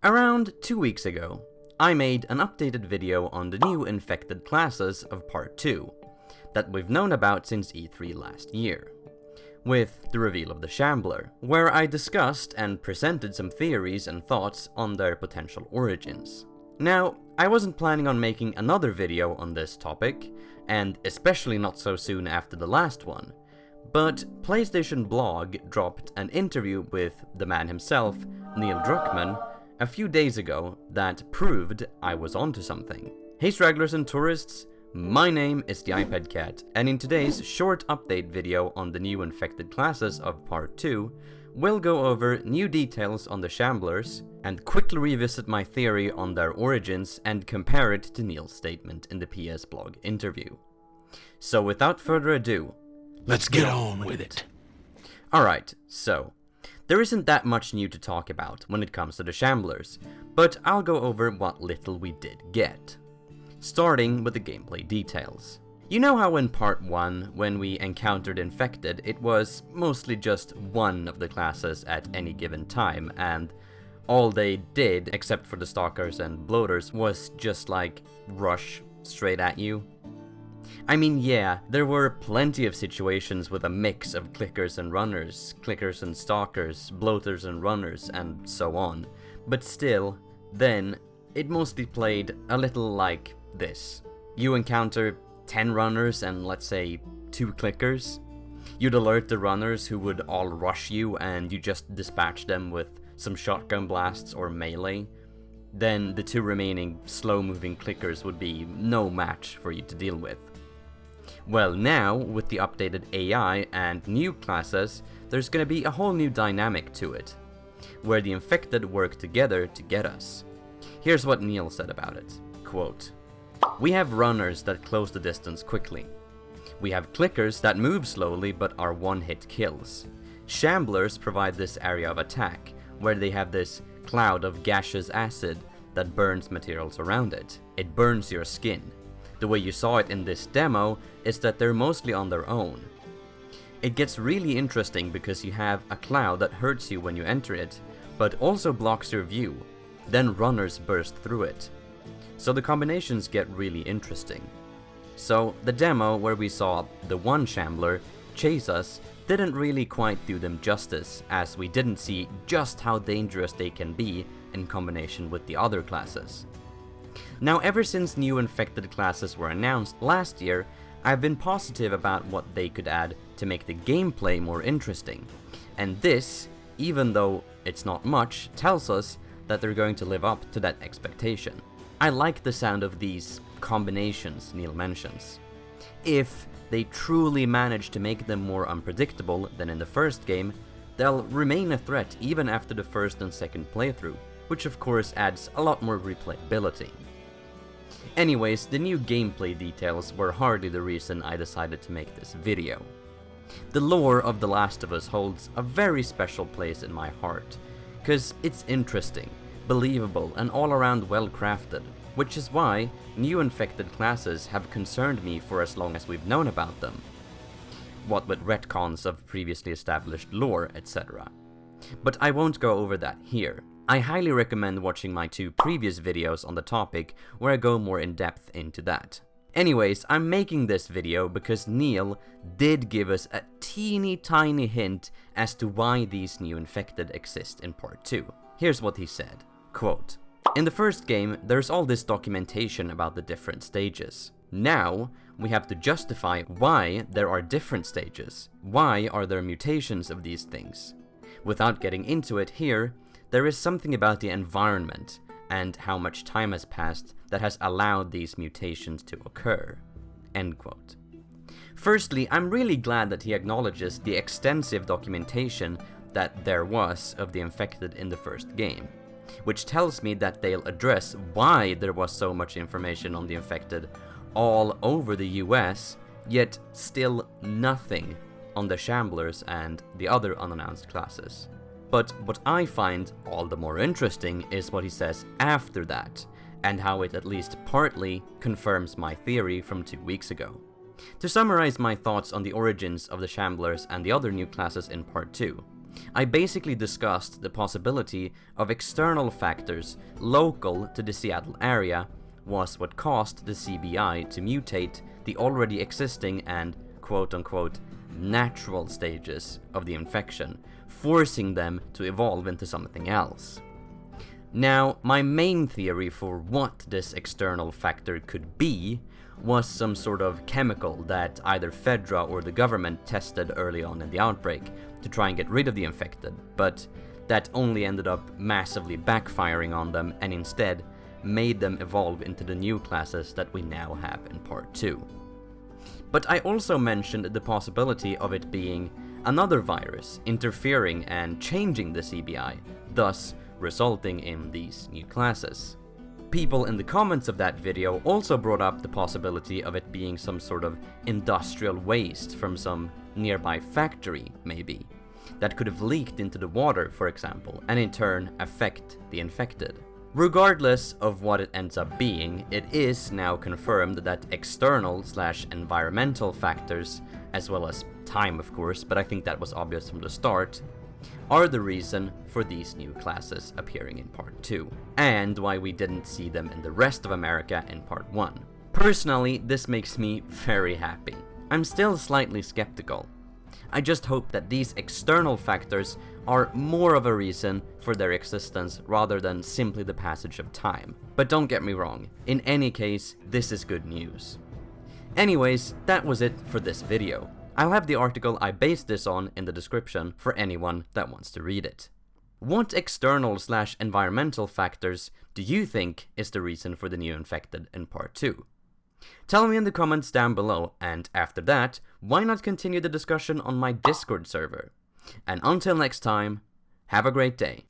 Around 2 weeks ago, I made an updated video on the new infected classes of Part 2 that we've known about since E3 last year, with the reveal of the Shambler, where I discussed and presented some theories and thoughts on their potential origins. Now, I wasn't planning on making another video on this topic, and especially not so soon after the last one, but PlayStation Blog dropped an interview with the man himself, Neil Druckmann, a few days ago that proved I was onto something. Hey stragglers and tourists, my name is the iPad Cat, and in today's short update video on the new infected classes of Part 2, we'll go over new details on the Shamblers, and quickly revisit my theory on their origins and compare it to Neil's statement in the PS Blog interview. So without further ado, let's get on with it. Alright, so there isn't that much new to talk about when it comes to the Shamblers, but I'll go over what little we did get. Starting with the gameplay details. You know how in Part 1, when we encountered Infected, it was mostly just one of the classes at any given time, and all they did, except for the Stalkers and Bloaters, was just like rush straight at you? I mean, yeah, there were plenty of situations with a mix of clickers and runners, clickers and stalkers, bloaters and runners, and so on. But still, then, it mostly played a little like this. You encounter 10 runners and let's say 2 clickers. You'd alert the runners who would all rush you and you just dispatch them with some shotgun blasts or melee. Then the 2 remaining slow-moving clickers would be no match for you to deal with. Well, now, with the updated AI and new classes, there's gonna be a whole new dynamic to it, where the infected work together to get us. Here's what Neil said about it. Quote, "We have runners that close the distance quickly. We have clickers that move slowly but are one-hit kills. Shamblers provide this area of attack, where they have this cloud of gaseous acid that burns materials around it. It burns your skin. The way you saw it in this demo is that they're mostly on their own. It gets really interesting because you have a cloud that hurts you when you enter it, but also blocks your view. Then runners burst through it. So the combinations get really interesting. So the demo where we saw the one Shambler chase us didn't really quite do them justice, as we didn't see just how dangerous they can be in combination with the other classes. Now, ever since new infected classes were announced last year, I've been positive about what they could add to make the gameplay more interesting. And this, even though it's not much, tells us that they're going to live up to that expectation. I like the sound of these combinations Neil mentions. If they truly manage to make them more unpredictable than in the first game, they'll remain a threat even after the first and second playthrough, which of course adds a lot more replayability. Anyways, the new gameplay details were hardly the reason I decided to make this video. The lore of The Last of Us holds a very special place in my heart, cause it's interesting, believable, and all around well crafted, which is why new infected classes have concerned me for as long as we've known about them. What with retcons of previously established lore, etc. But I won't go over that here. I highly recommend watching my 2 previous videos on the topic where I go more in depth into that. Anyways, I'm making this video because Neil did give us a teeny tiny hint as to why these new infected exist in Part 2. Here's what he said. Quote, "In the first game, there's all this documentation about the different stages. Now, we have to justify why there are different stages. Why are there mutations of these things? Without getting into it here, there is something about the environment and how much time has passed that has allowed these mutations to occur." End quote. Firstly, I'm really glad that he acknowledges the extensive documentation that there was of the infected in the first game, which tells me that they'll address why there was so much information on the infected all over the US, yet still nothing on the Shamblers and the other unannounced classes. But what I find all the more interesting is what he says after that, and how it at least partly confirms my theory from 2 weeks ago. To summarize my thoughts on the origins of the Shamblers and the other new classes in Part 2, I basically discussed the possibility of external factors local to the Seattle area was what caused the CBI to mutate the already existing and quote-unquote natural stages of the infection, forcing them to evolve into something else. Now, my main theory for what this external factor could be was some sort of chemical that either Fedra or the government tested early on in the outbreak to try and get rid of the infected, but that only ended up massively backfiring on them and instead made them evolve into the new classes that we now have in Part 2. But I also mentioned the possibility of it being another virus interfering and changing the CBI, thus resulting in these new classes. People in the comments of that video also brought up the possibility of it being some sort of industrial waste from some nearby factory, maybe, that could have leaked into the water, for example, and in turn affect the infected. Regardless of what it ends up being, it is now confirmed that external/environmental factors, as well as time of course, but I think that was obvious from the start, are the reason for these new classes appearing in Part 2, and why we didn't see them in the rest of America in Part 1. Personally, this makes me very happy. I'm still slightly skeptical. I just hope that these external factors are more of a reason for their existence rather than simply the passage of time. But don't get me wrong, in any case, this is good news. Anyways, that was it for this video. I'll have the article I based this on in the description for anyone that wants to read it. What external/environmental factors do you think is the reason for the new infected in Part 2? Tell me in the comments down below, and after that, why not continue the discussion on my Discord server? And until next time, have a great day.